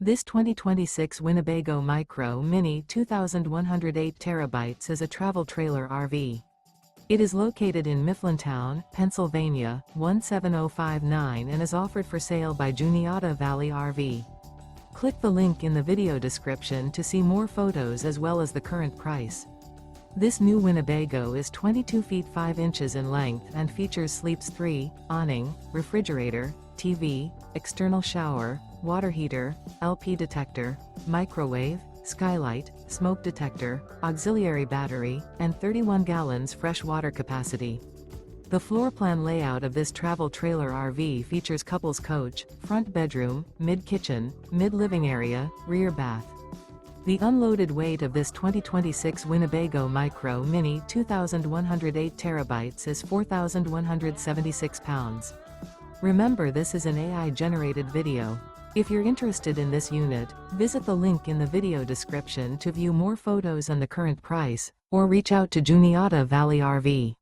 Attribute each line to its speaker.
Speaker 1: This 2026 Winnebago Micro Mini 2108 terabytes is a travel trailer RV. It is located in Mifflintown, Pennsylvania, 17059 and is offered for sale by Juniata Valley RV. Click the link in the video description to see more photos as well as the current price. This new Winnebago is 22 feet 5 inches in length and features sleeps 3, awning, refrigerator, TV, external shower, water heater, LP detector, microwave, skylight, smoke detector, auxiliary battery, and 31 gallons fresh water capacity. The floor plan layout of this travel trailer RV features couples coach, front bedroom, mid-kitchen, mid-living area, rear bath. The unloaded weight of this 2026 Winnebago Micro Mini 2108 terabytes is 4,176 pounds. Remember, this is an AI-generated video. If you're interested in this unit, visit the link in the video description to view more photos and the current price, or reach out to Juniata Valley RV.